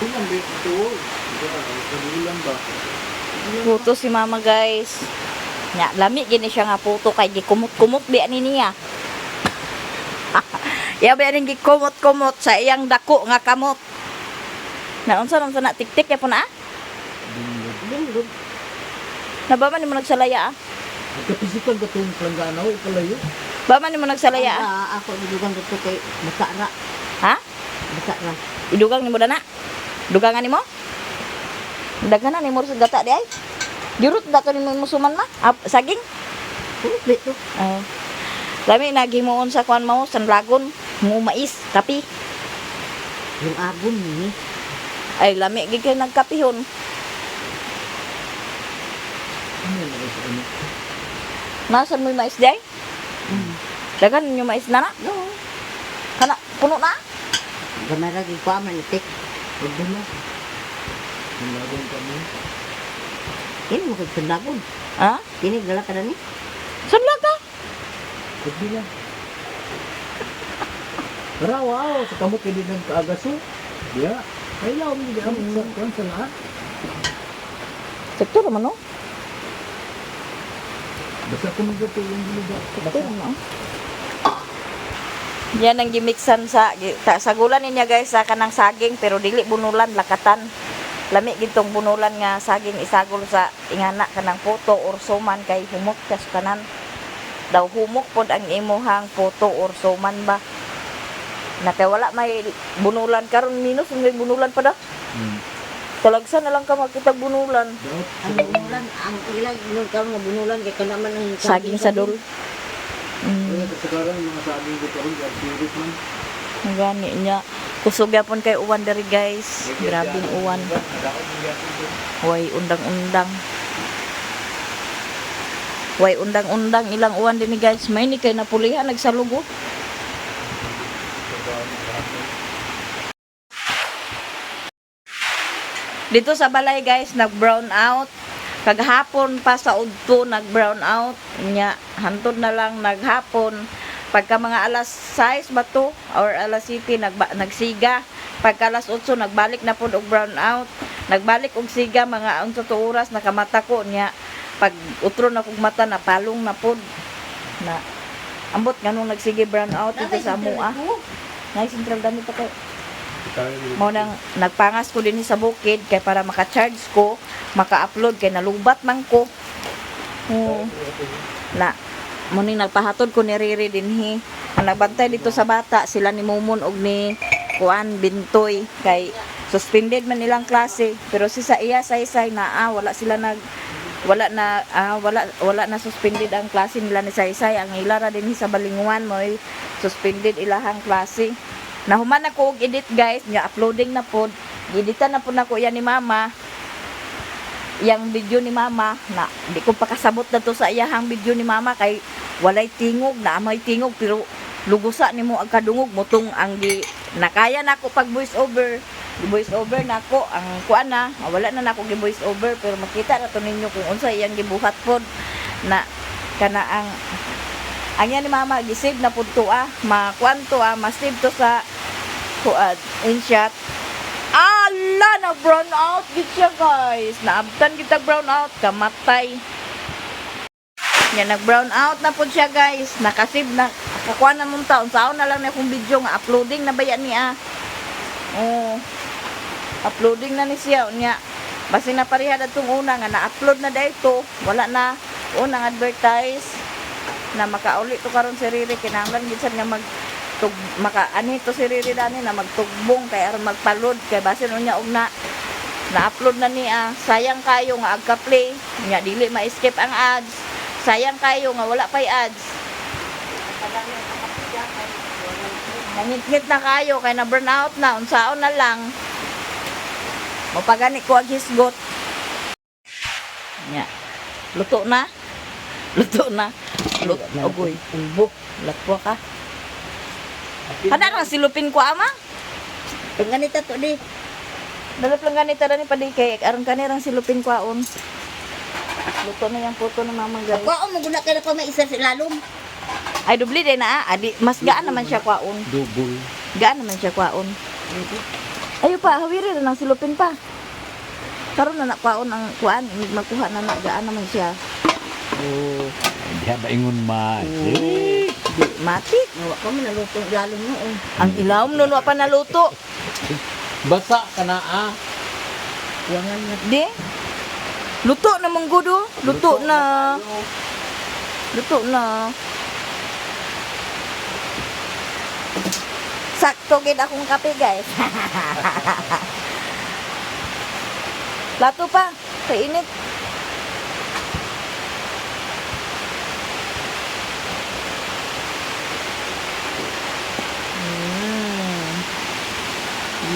Ilang ba ito? Ilang ba? Puto si mama guys. Nya, lami gini siya nga puto kay gikumot-kumot bi ani niya. Ya ba ning gikumot-kumot sa iyang dako nga kamot. Naunsa nang na tik-tik ya po na? Dingdog. Na ba man mo nagsalaya ah? Kapisikan ka itong plangganaw, kalayo. Ba man mo nagsalaya ah? Ako dudugan dito kay masara. Ha? Masara. Idugang ni mo dana? Dugangan ni mo? Daghanan ni mo sa gata di ay? Dirut dato ni mo musuman ma? Saging? Kulit to. Lami nagimuon sa kwan mo, sanlagon, mo mais, kapi. Yung agon ni. Ay lami gid kay nagkapihon. Ano yan ako sa ano? Nasan mo yung mais di ay? Dagan yung mais na na? No. Kana puno na? Gamay ra gid ko man itik. Huwag mo na. Nalagon kami. Kini mo kay sundagon. Ha? Kini dala ka na ni. Sanlaga? Huwag mo na. Pero wow, sa kamot kayo din ng kaagaso. Yeah. Kailaw mo din ang sa lahat. Sektor man no? Basta kung nagdato yung giluga. Sektor no? Yan ang gimiksan sa gulan niya guys sa kanang saging pero dili bunulan lakatan. Lami gitong bunulan nga saging isagol sa ingana kanang puto or suman kay humok kas kanan. Daw humok pod ang imuhang puto or suman ba. Na kay wala may bunulan karon minus may bunulan pa daw. Talagsa na lang ka makita bunulan. Ang bunulan, ang ilang inon karon nga bunulan kay kana man ang Saging sa dul. Kaya kasagaran mga saging dito ang spirit man. Ang gani niya. Kusog yapon kay uwan diri guys. Grabing uwan. Way undang-undang. Way undang-undang ilang uwan din ni guys. May ni kay napulihan nagsalugo. Dito sa balay guys, nag-brown out. Kagahapon pa sa udto nag-brown out. Nya hantod na lang naghapon. Pagka mga alas 6 ba to or alas 7 nagsiga. Pagka alas 8 nagbalik na pod og brown out. Nagbalik og siga mga 11 oras nakamata ko nya. Pag utro na kog mata na palong na pod. Na ambot nganong nagsige brown out dito sa amoa. Nay sentral dami pa kay mo nang nagpangas ko din sa bukid kay para maka-charge ko, maka-upload kay nalubat man ko. Na mo ning nagpahatod ko ni Riri dinhi. Ang nagbantay dito sa bata sila ni Momon og ni Kuan Bintoy kay suspended man nilang klase pero si sa iya saysay na wala na suspended ang klase nila ni saysay ang ilara dinhi sa Balinguan mo suspended ilahang klase. Nahuman ako og edit guys, nga uploading na pod. Editan na pod nako yan ni mama. Yang video ni mama na di ko pa kasabot na to sa iyahang video ni mama kay walay tingog na may tingog pero lugusa nimo ang kadungog motong ang di nakaya nako pag voice over. Di voice over nako ang kuan na wala na nako gi voice over pero makita na to ninyo kung unsa iyang gibuhat pod na kana ang yan ni mama gisave na pod to makuan to ma-save to sa kuan InShot. Ala na brown out gid siya guys. Naabtan kita brown out kamatay. Yan nag brown out na pod siya guys. Nakasave na kakuan na mong taon. Saon na lang na akong video nga uploading na ba yan niya. Uploading na ni siya unya. Basi na pareha datong una nga na-upload na dayto. Wala na unang advertise na makauli to karon si Riri kinahanglan gid sad nga makaani to si Riri dani na magtugbong kay aron magpalod kay basin unya og na-upload na niya. Sayang kayo nga agka-play nya dili ma-escape ang ads. Sayang kayo nga wala pay ads. Nangit-ngit na kayo kay na burn out na unsaon na lang. Mapagani ko ag hisgot. Nya. Luto na. Luto na. Ogoy. Ulbo. Latwa ka. Kada ra silupin ko ama. Ganita to di. Dalap lang ganita dani pa di kay aron kanirang silupin ko aon. Luto na yung puto ng mamang guys. Kuwaon mo guna kay na may isa sa lalom. Ay dubli din na adi mas gaan naman siya kwaon. Double. Gaan naman siya kwaon. Ayo pa, hawiri na ng silupin pa. Karon na nakpaon ang kuan, magkuha na nagaan naman siya. Oh, hindi ba ingon ma? Eh, Di mati. Nawa kami nalutong galon noon. Ang ilawom nun wa pa naluto. basa ka na ah. Wangan na. Di. Luto na manggudo. Luto na. Luto na. Sakto gid akong kape, guys. Lato pa. Kainit.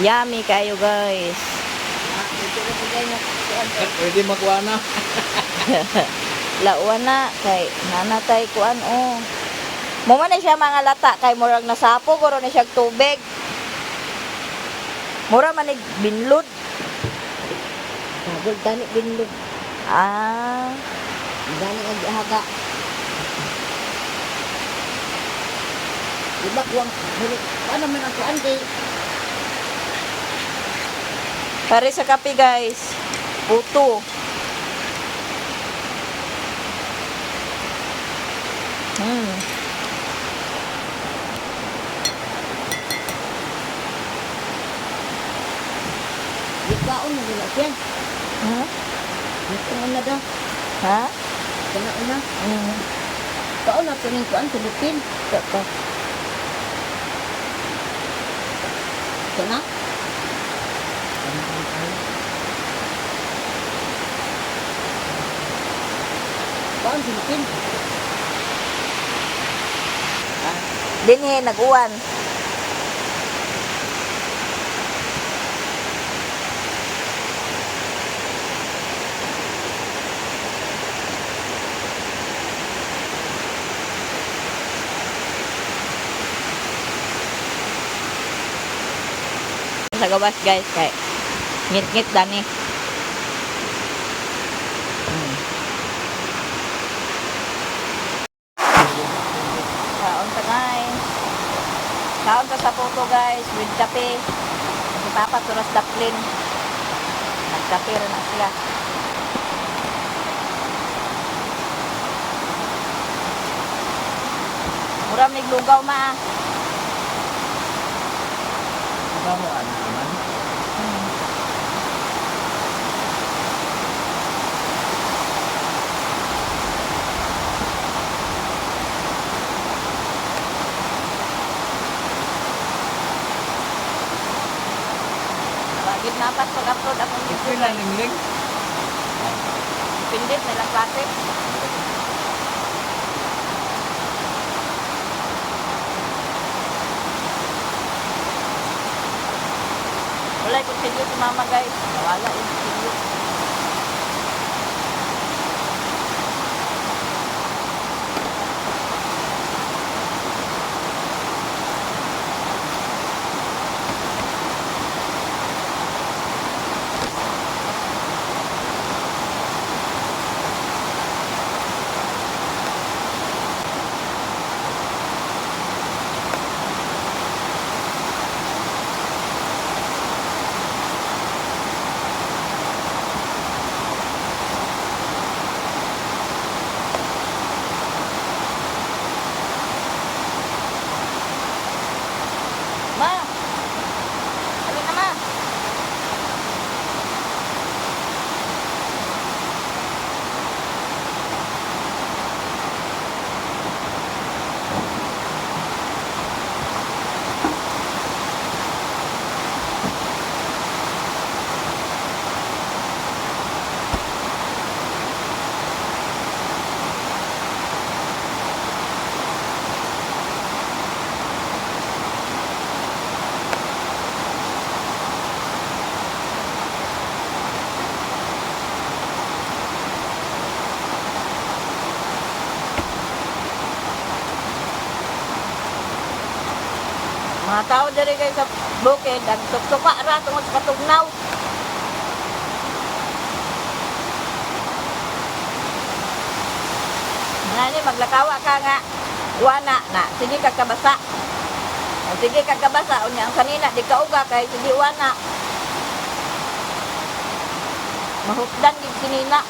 Yummy kayo, guys. Ito na sigay na. Pwede makuha na. Lauan na kay nanatay kuan oh. Mo man na siya mga lata kay murag nasapo guro na siya tubig. Mura man ni binlod. Sabog tani binlog. Ah, Gani ang haga. Diba kuwang, paano man ang kuwan kay pare sa kape, guys. Puto. kaon na gila siya. Ha? Ito na daw. Ha? Kana una. Mm. Kaon na tuning kuan tulupin. Ito. Kana? Kaon tulupin. Dinhi nag-uwan. Sa gawas, guys, kay ngit-ngit dani. Kaon ta, guys. Kaon ta sa puto, guys, with kape. Si Papa turas daplin. Nagkape rin na sila. Muram niglugaw ma. Ikaw mo ano naman? Bagit napat pag-upload akong Ito YouTube. na lingling. Pindit nilang klase. Wala yung continue si mama, guys. Nawala yung continue. Ma! Ano na, ma? Mga tao diri guys sa bukid, ang tuktuka ra tungod sa katugnaw. Ngani maglakawa ka nga wana na sini ka kabasa. O sige kagabasa unya ang kanina di ka uga kay hindi wana. Mahutdan gid kinina.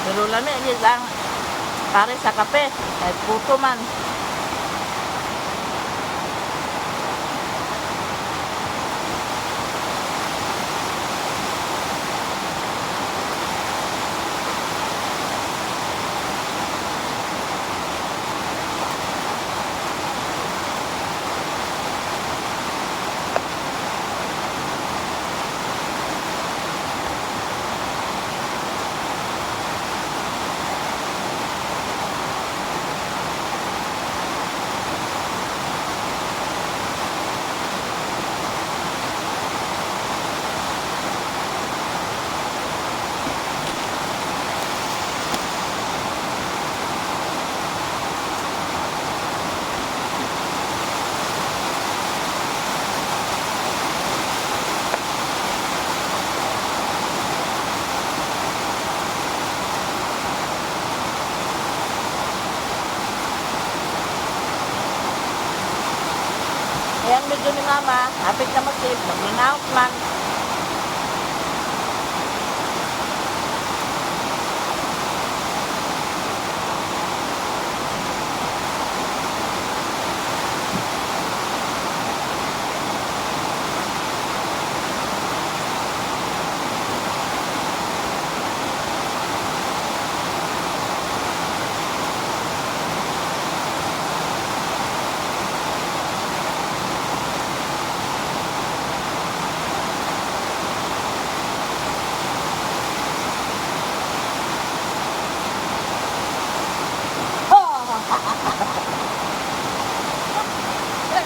Pero lami gid lang pare sa kape. Ay puto man. Ayan medyo ni mama, hapit na mag-save, mag-out man.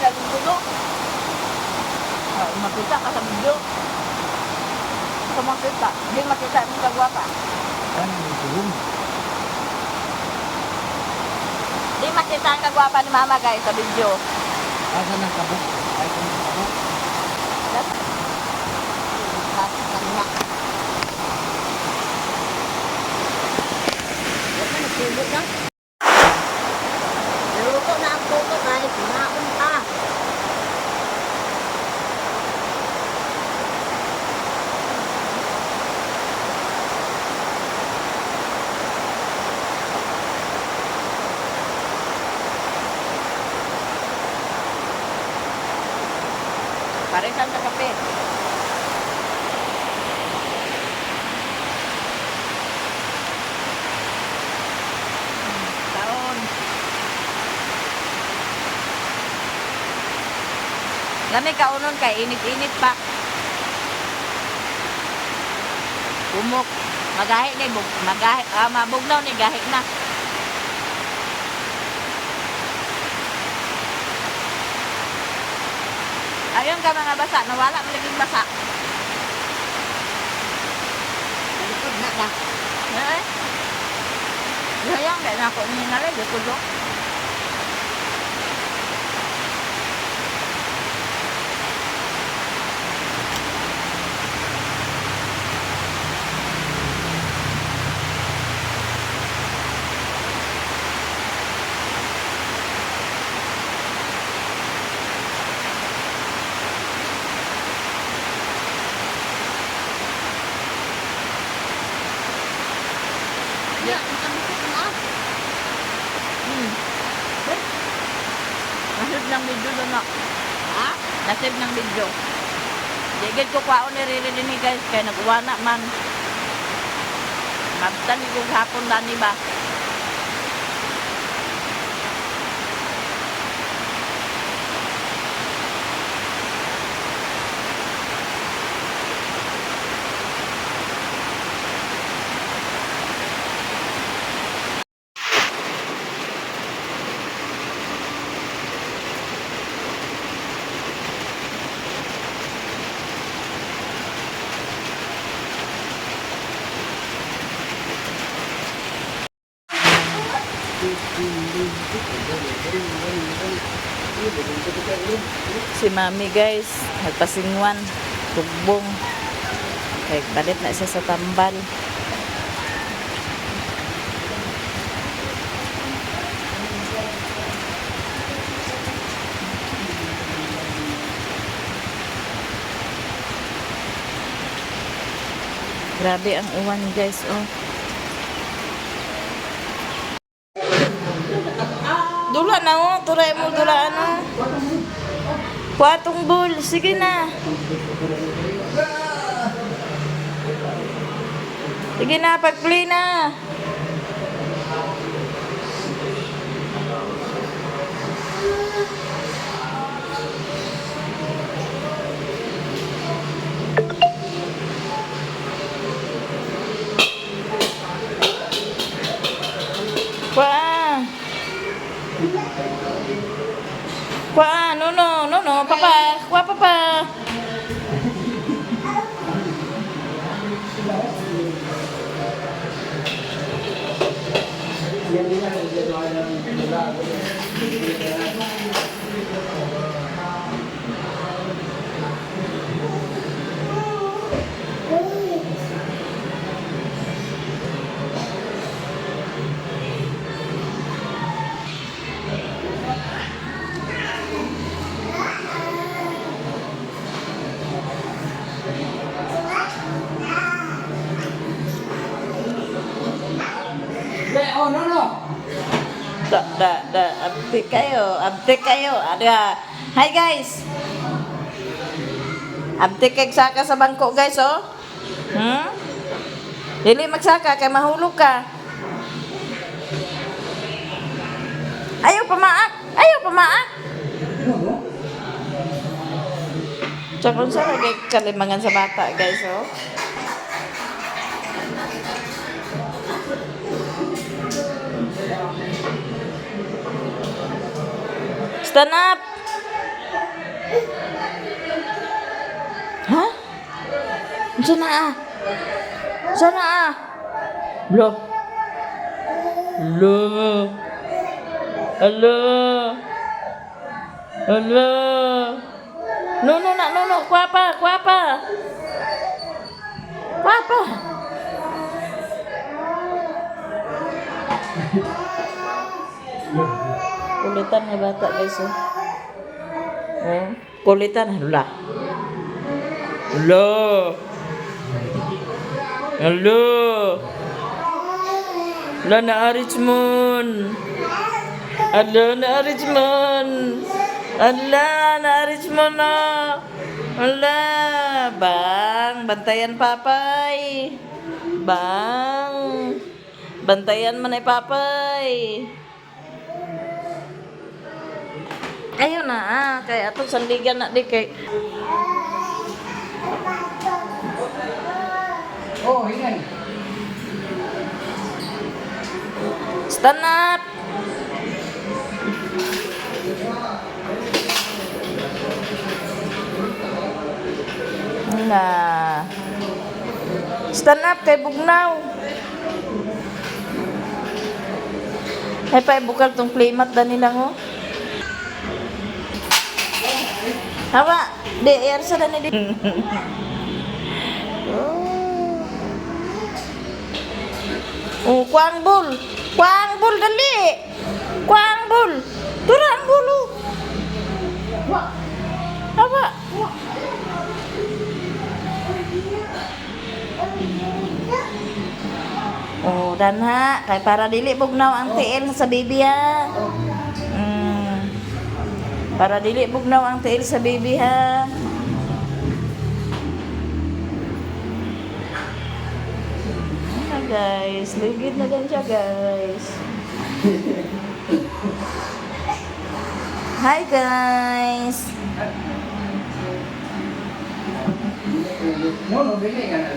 Galing puno. Makita ka sa video. Sa makita. Hindi makita mo kagwapa. Ano yung tulong? Hindi makita ang kagwapa ni mama guys sa video. Asa ng kabuk? Ay, kung ng kabuk? Kanina. Huwag na nagtulog na. Naluto na ang puto guys. Kumaon ka. Paresan sa kape. Taon. Lami kaunon kay init-init pa. Umok. Magahi ni mabugnaw ni gahi na. Ayun ka mga basa, nawala mo naging basa. Likod na ka. Eh? Sayang, dahil na ako uminalay, likod ko. Ya, ang likod na. Nasib ng video doon na. Ha? Nasib ng video. Digid ko kwaon ni Riri din guys, kaya nag-uwana man. Mabtan ko hapon dani ba? Si Mami guys, nagpasingwan, tugbong. Kay palit na siya sa tambal. Grabe ang uwan guys, oh. Dula na oh, turay mo dula ano. Kuatong bul, sige na. Sige na, pag-play na. Kuha. Kuha, no, papa. Kuha, papa. Oh, no. Update kayo. Ada. Hi guys. Update kay saka sa bangko guys, oh. Dili magsaka kay mahulog ka. Ayaw pamaak. Tsaka sa lagi kalimangan sa bata guys, oh. Stand up! Ha? Sana Lo. No. Kuapa. Kulitan na bata guys, oh. Kulitan, hala. Hello. La na Richmond. Na. Hala, bang, bantayan papay. Bang. Bantayan man ay papay. Ayun na, kay atong sandigan na di kay. Oh, hinay. Stand up. Na. Stand up kay bugnaw. Ay pa bukal tong playmat da nila ngo. Hawa, di air sa dani di. Oh, kuang bul dali. Kuang bul. Turang bulu. Hawa. Oh, dan ha, kay para dili bugnaw ang tiil sa baby ha. Para dili bugnaw ang tiil sa baby ha. Guys, ligid na din siya guys. Hi guys. No, bili ka na.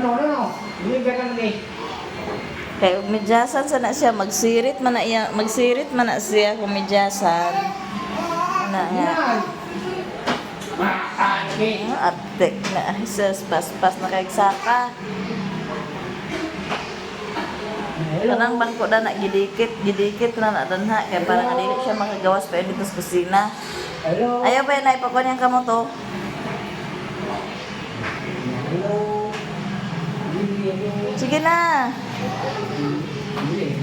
No. Bili ka na. Kay umidyasan sana siya magsirit man na siya kumidyasan. Na nga. Update na sus pas na kay saka. Kanang bangko na gidikit na danha kay para nga dili siya makagawas pa dito sa kusina. Hello. Ayaw ba na ipakon yang kamo to? Sige na. Hindi,